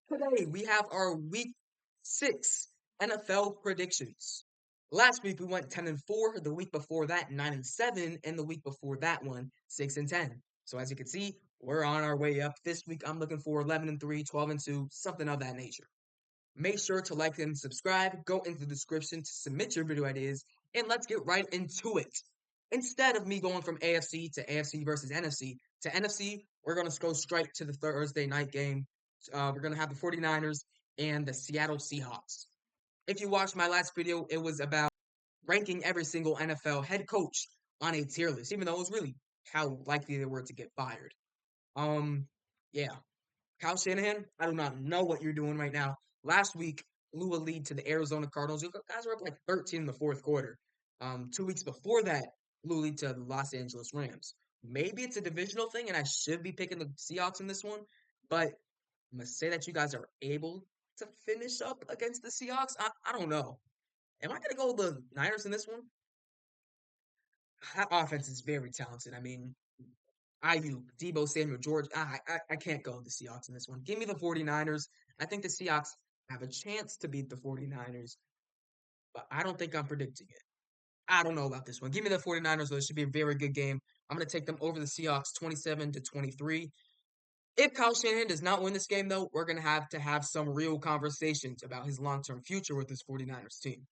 Today we have our week 6 NFL predictions. Last week we went 10-4, the week before that 9-7, and the week before that one 6-10. So as you can see, we're on our way up. This week I'm looking for 11-3, 12-2, something of that nature. Make sure to like and subscribe. Go into the description to submit your video ideas, and let's get right into it. Instead of me going from AFC to AFC versus NFC to NFC, we're going to go straight to the Thursday night game. We're going to have the 49ers and the Seattle Seahawks. If you watched my last video, it was about ranking every single NFL head coach on a tier list, even though it was really how likely they were to get fired. Um, yeah, Kyle Shanahan, I do not know what you're doing right now. Last week, blew a lead to the Arizona Cardinals. You guys were up like 13 in the fourth quarter. 2 weeks before that, blew a lead to the Los Angeles Rams. Maybe it's a divisional thing, and I should be picking the Seahawks in this one, but I'm gonna say that you guys are able to finish up against the Seahawks. I don't know. Am I gonna go with the Niners in this one? That offense is very talented. I mean, IU, Debo Samuel, George. I can't go with the Seahawks in this one. Give me the 49ers. I think the Seahawks have a chance to beat the 49ers, but I don't think I'm predicting it. I don't know about this one. Give me the 49ers, though. It should be a very good game. I'm going to take them over the Seahawks 27-23. If Kyle Shanahan does not win this game, though, we're going to have some real conversations about his long term future with this 49ers team.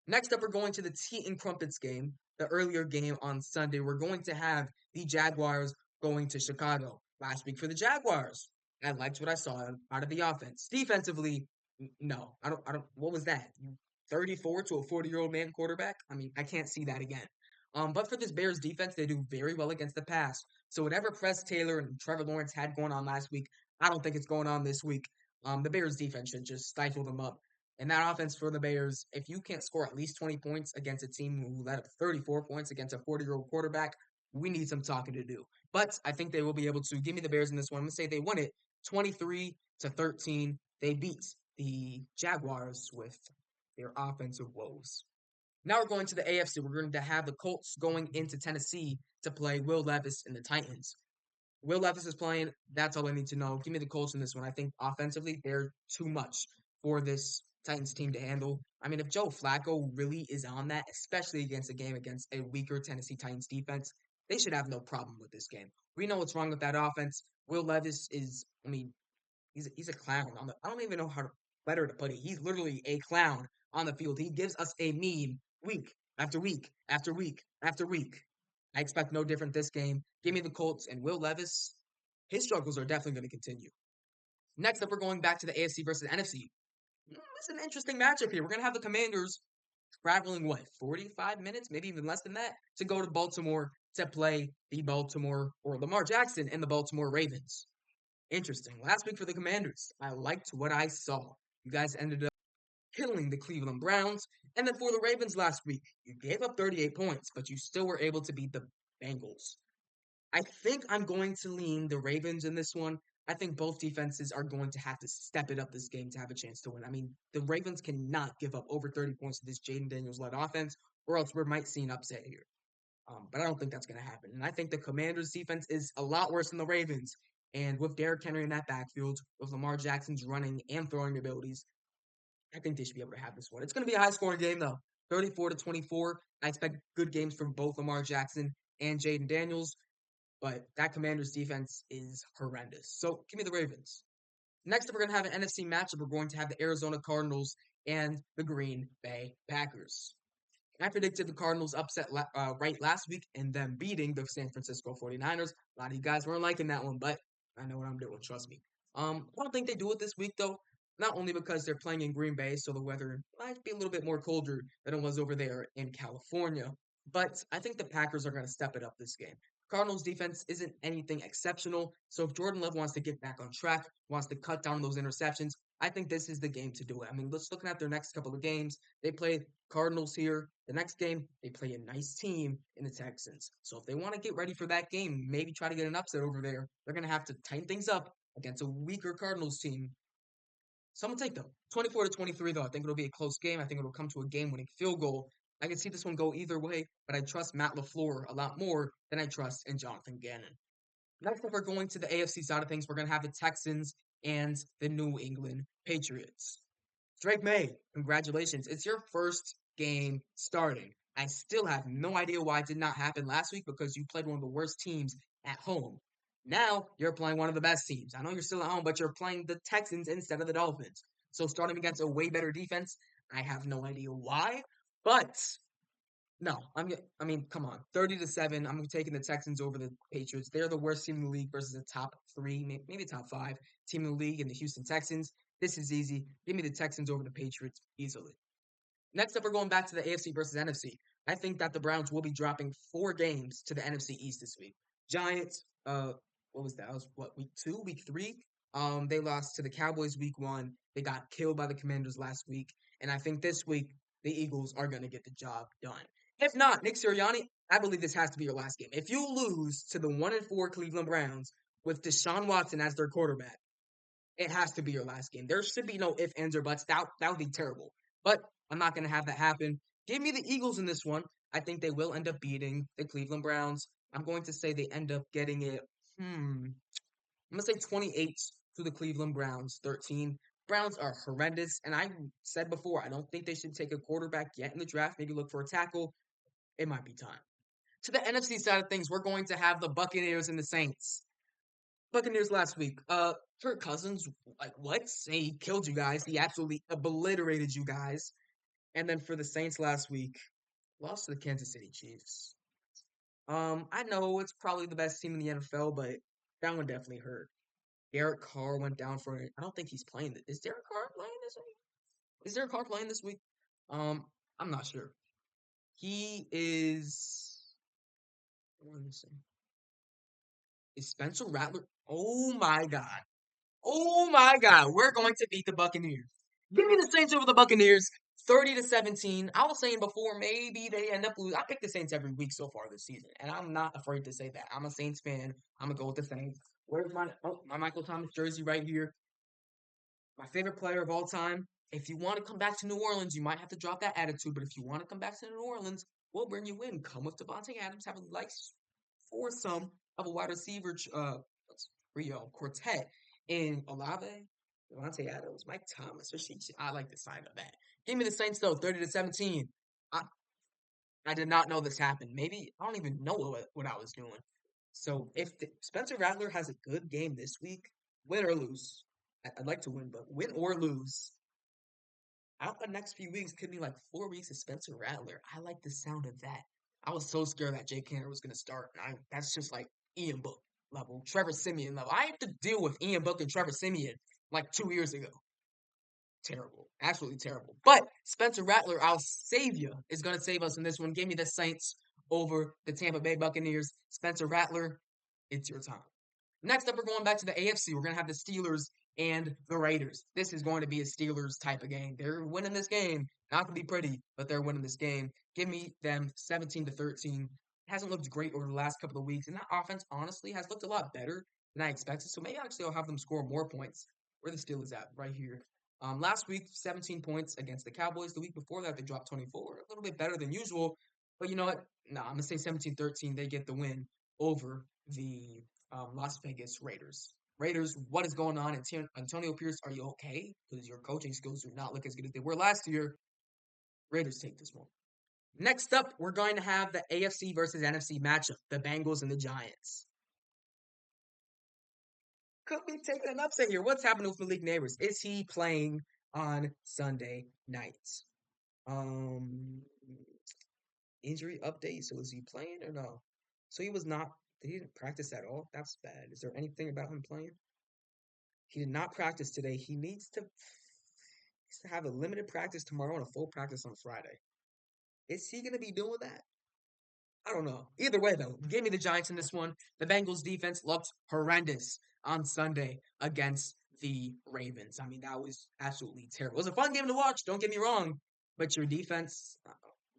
Next up, we're going to the Tea and Crumpets game, the earlier game on Sunday. We're going to have the Jaguars going to Chicago. Last week for the Jaguars, I liked what I saw out of the offense. Defensively, no, I don't. What was that? 34 to a 40-year-old man quarterback? I mean, I can't see that again. But for this Bears defense, they do very well against the pass. So whatever Press Taylor and Trevor Lawrence had going on last week, I don't think it's going on this week. The Bears defense should just stifle them up. And that offense for the Bears, if you can't score at least 20 points against a team who let up 34 points against a 40-year-old quarterback, we need some talking to do. But I think they will be able to give me the Bears in this one. I'm going to say they won it 23-13. They beat the Jaguars with their offensive woes. Now we're going to the AFC. We're going to have the Colts going into Tennessee to play Will Levis and the Titans. Will Levis is playing. That's all I need to know. Give me the Colts in this one. I think offensively, they're too much for this Titans team to handle. I mean, if Joe Flacco really is on that, especially against a game against a weaker Tennessee Titans defense, they should have no problem with this game. We know what's wrong with that offense. Will Levis is, I mean, he's a clown. I don't even know how better to put it. He's literally a clown on the field. He gives us a meme week after week after week after week. I expect no different this game. Give me the Colts and Will Levis. His struggles are definitely going to continue. Next up, we're going back to the AFC versus NFC. It's an interesting matchup here. We're going to have the Commanders traveling, what, 45 minutes, maybe even less than that, to go to Baltimore to play the Baltimore or Lamar Jackson and the Baltimore Ravens. Interesting. Last week for the Commanders, I liked what I saw. You guys ended up killing the Cleveland Browns. And then for the Ravens last week, you gave up 38 points, but you still were able to beat the Bengals. I think I'm going to lean the Ravens in this one. I think both defenses are going to have to step it up this game to have a chance to win. I mean, the Ravens cannot give up over 30 points to this Jaden Daniels led offense, or else we might see an upset here. But I don't think that's going to happen. And I think the Commanders' defense is a lot worse than the Ravens. And with Derrick Henry in that backfield, with Lamar Jackson's running and throwing abilities, I think they should be able to have this one. It's going to be a high scoring game, though. 34-24. I expect good games from both Lamar Jackson and Jaden Daniels, but that Commanders defense is horrendous. So give me the Ravens. Next up, we're going to have an NFC matchup. We're going to have the Arizona Cardinals and the Green Bay Packers. I predicted the Cardinals upset right last week and them beating the San Francisco 49ers. A lot of you guys weren't liking that one, but I know what I'm doing. Trust me. I don't think they do it this week, though. Not only because they're playing in Green Bay, so the weather might be a little bit more colder than it was over there in California, but I think the Packers are going to step it up this game. Cardinals defense isn't anything exceptional, so if Jordan Love wants to get back on track, wants to cut down those interceptions, I think this is the game to do it. I mean, let's looking at their next couple of games. They play Cardinals here. The next game, they play a nice team in the Texans. So if they want to get ready for that game, maybe try to get an upset over there, they're going to have to tighten things up against a weaker Cardinals team. So I'm going to take them. 24-23, though. I think it'll be a close game. I think it'll come to a game-winning field goal. I can see this one go either way, but I trust Matt LaFleur a lot more than I trust in Jonathan Gannon. Next up, we're going to the AFC side of things. We're going to have the Texans and the New England Patriots. Drake May, congratulations. It's your first game starting. I still have no idea why it did not happen last week because you played one of the worst teams at home. Now you're playing one of the best teams. I know you're still at home, but you're playing the Texans instead of the Dolphins. So starting against a way better defense, I have no idea why. But no, I mean, come on, 30-7. I'm taking the Texans over the Patriots. They're the worst team in the league versus the top three, maybe top five team in the league, in the Houston Texans. This is easy. Give me the Texans over the Patriots easily. Next up, we're going back to the AFC versus NFC. I think that the Browns will be dropping 4 games to the NFC East this week. Giants, what was that? That was what, week 2, week 3? They lost to the Cowboys week 1. They got killed by the Commanders last week, and I think this week the Eagles are going to get the job done. If not, Nick Sirianni, I believe this has to be your last game. If you lose to the 1-4 Cleveland Browns with Deshaun Watson as their quarterback, it has to be your last game. There should be no ifs, ands, or buts. That would be terrible. But I'm not going to have that happen. Give me the Eagles in this one. I think they will end up beating the Cleveland Browns. I'm going to say they end up getting it. I'm going to say 28 to the Cleveland Browns, 13. Browns are horrendous. And I said before, I don't think they should take a quarterback yet in the draft. Maybe look for a tackle. It might be time. To the NFC side of things, we're going to have the Buccaneers and the Saints. Buccaneers last week. Kirk Cousins, like what? He killed you guys. He absolutely obliterated you guys. And then for the Saints last week, lost to the Kansas City Chiefs. I know it's probably the best team in the NFL, but that one definitely hurt. Derek Carr went down for it. I don't think he's playing. Is Derek Carr playing this week? Is Derek Carr playing this week? I'm not sure. He is. What am I saying? Is Spencer Rattler? Oh my God. Oh my God, we're going to beat the Buccaneers. Give me the Saints over the Buccaneers, 30-17. I was saying before, maybe they end up losing. I pick the Saints every week so far this season, and I'm not afraid to say that. I'm a Saints fan. I'm gonna go with the Saints. Where's my Michael Thomas jersey right here? My favorite player of all time. If you want to come back to New Orleans, you might have to drop that attitude. But if you want to come back to New Orleans, we'll bring you in. Come with Devontae Adams, have a nice foursome of a wide receiver trio quartet in Olave, Devontae Adams, Mike Thomas. I like the sign of that. Give me the Saints though, 30-17. I I did not know this happened. Maybe I don't even know what I was doing. So if Spencer Rattler has a good game this week, win or lose, I'd like to win, but win or lose, out the next few weeks could be like 4 weeks of Spencer Rattler. I like the sound of that. I was so scared that Jake Canner was going to start. That's just like Ian Book level, Trevor Simeon level. I have to deal with Ian Book and Trevor Simeon like 2 years ago. Terrible. Absolutely terrible. But Spencer Rattler, our savior, is going to save us in this one. Give me the Saints over the Tampa Bay Buccaneers. Spencer Rattler, it's your time. Next up, we're going back to the AFC. We're going to have the Steelers and the Raiders. This is going to be a Steelers type of game. They're winning this game. Not going to be pretty, but they're winning this game. Give me them 17-13. It hasn't looked great over the last couple of weeks, and that offense honestly has looked a lot better than I expected. So maybe actually I'll have them score more points. Where the Steelers at? Right here. Last week, 17 points against the Cowboys. The week before that, they dropped 24. A little bit better than usual. But you know what? No, I'm going to say 17-13. They get the win over the Las Vegas Raiders. Raiders, what is going on? Antonio Pierce, are you okay? Because your coaching skills do not look as good as they were last year. Raiders take this one. Next up, we're going to have the AFC versus NFC matchup, the Bengals and the Giants. Could be taking an upset here. What's happening with Malik Neighbors? Is he playing on Sunday nights? Injury update. So is he playing or no? So he was not. He didn't practice at all. That's bad. Is there anything about him playing? He did not practice today. He needs to have a limited practice tomorrow and a full practice on Friday. Is he going to be doing that? I don't know. Either way, though, give me the Giants in this one. The Bengals defense looked horrendous on Sunday against the Ravens. I mean, that was absolutely terrible. It was a fun game to watch, don't get me wrong, but your defense,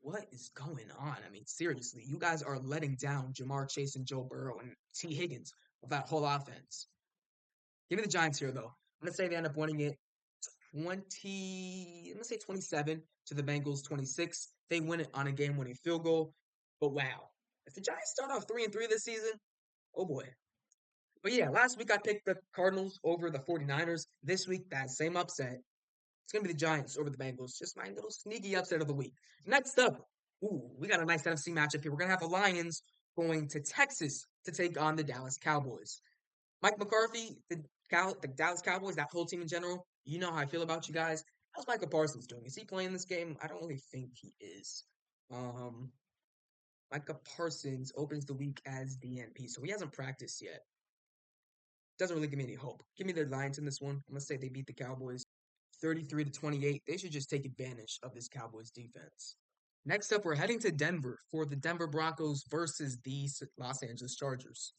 what is going on? I mean, seriously, you guys are letting down Jamar Chase and Joe Burrow and T. Higgins with that whole offense. Give me the Giants here, though. I'm going to say they end up winning it 20, I'm going to say 27 to the Bengals 26. They win it on a game-winning field goal. But wow, if the Giants start off 3-3 this season, oh boy, But yeah, last week I picked the Cardinals over the 49ers. This week, that same upset. It's going to be the Giants over the Bengals. Just my little sneaky upset of the week. Next up, we got a nice NFC matchup here. We're going to have the Lions going to Texas to take on the Dallas Cowboys. Mike McCarthy, the Dallas Cowboys, that whole team in general, you know how I feel about you guys. How's Micah Parsons doing? Is he playing this game? I don't really think he is. Um, Micah Parsons opens the week as DNP, so he hasn't practiced yet. Doesn't really give me any hope. Give me the Lions in this one. I'm gonna say they beat the Cowboys 33 to 28. They should just take advantage of this Cowboys defense. Next up, we're heading to Denver for the Denver Broncos versus the Los Angeles Chargers.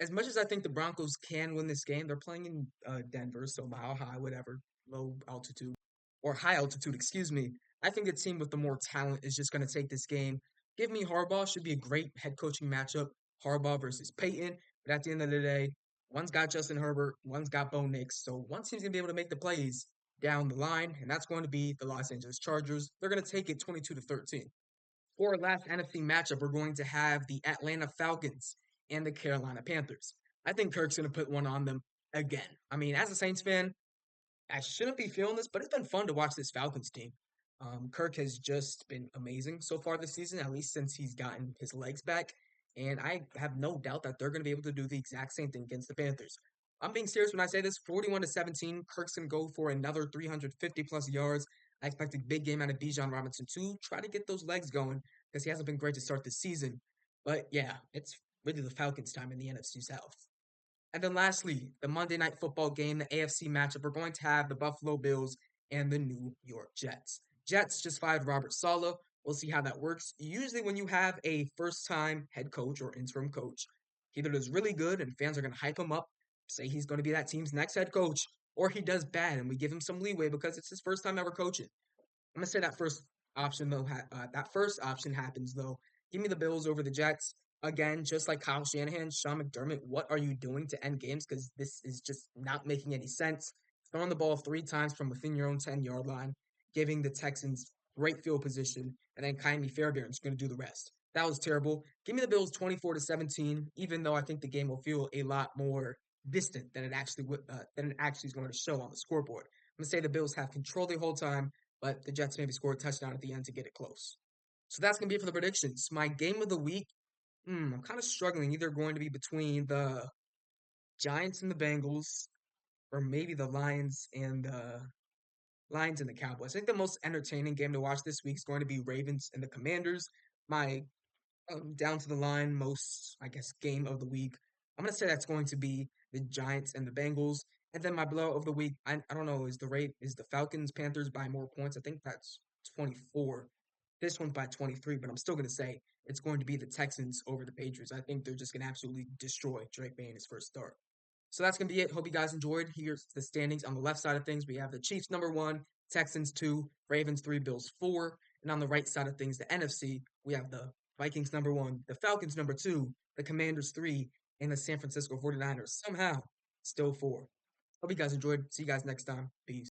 As much as I think the Broncos can win this game, they're playing in Denver, so mile high, whatever, low altitude or high altitude, excuse me. I think the team with the more talent is just going to take this game. Give me Harbaugh. Should be a great head coaching matchup. Harbaugh versus Peyton. But at the end of the day, one's got Justin Herbert, one's got Bo Nix. So one team's going to be able to make the plays down the line, and that's going to be the Los Angeles Chargers. They're going to take it 22 to 13. For our last NFC matchup, we're going to have the Atlanta Falcons and the Carolina Panthers. I think Kirk's going to put one on them again. I mean, as a Saints fan, I shouldn't be feeling this, but it's been fun to watch this Falcons team. Kirk has just been amazing so far this season, at least since he's gotten his legs back. And I have no doubt that they're going to be able to do the exact same thing against the Panthers. I'm being serious when I say this 41 to 17. Kirk's going to go for another 350 plus yards. I expect a big game out of Bijan Robinson too. Try to get those legs going because he hasn't been great to start the season. But yeah, it's really the Falcons' time in the NFC South. And then lastly, the Monday Night Football game, the AFC matchup, we're going to have the Buffalo Bills and the New York Jets. Jets just fired Robert Saleh. We'll see how that works. Usually, when you have a first time head coach or interim coach, he either does really good and fans are going to hype him up, say he's going to be that team's next head coach, or he does bad and we give him some leeway because it's his first time ever coaching. I'm gonna say that first option though. That first option happens though. Give me the Bills over the Jets again. Just like Kyle Shanahan, Sean McDermott. What are you doing to end games? Because this is just not making any sense. Throwing the ball 3 times from within your own 10-yard line, giving the Texans great field position, and then Kyrie Fairbairn's going to do the rest. That was terrible. Give me the Bills 24 to 17. Even though I think the game will feel a lot more distant than it actually is going to show on the scoreboard. I'm gonna say the Bills have control the whole time, but the Jets maybe score a touchdown at the end to get it close. So that's going to be it for the predictions. My game of the week, I'm kind of struggling. Either going to be between the Giants and the Bengals, or maybe the Lions and the Cowboys. I think the most entertaining game to watch this week is going to be Ravens and the Commanders. My down to the line most, I guess, game of the week. I'm gonna say that's going to be the Giants and the Bengals. And then my blow of the week, I don't know, is the Falcons Panthers by more points? I think that's 24. This one's by 23, but I'm still gonna say it's going to be the Texans over the Patriots. I think they're just gonna absolutely destroy Drake May in his first start. So that's gonna be it. Hope you guys enjoyed. Here's the standings on the left side of things. We have the Chiefs number one, Texans two, Ravens three, Bills four. And on the right side of things, the NFC, we have the Vikings number one, the Falcons number two, the Commanders three, and the San Francisco 49ers somehow still four. Hope you guys enjoyed. See you guys next time. Peace.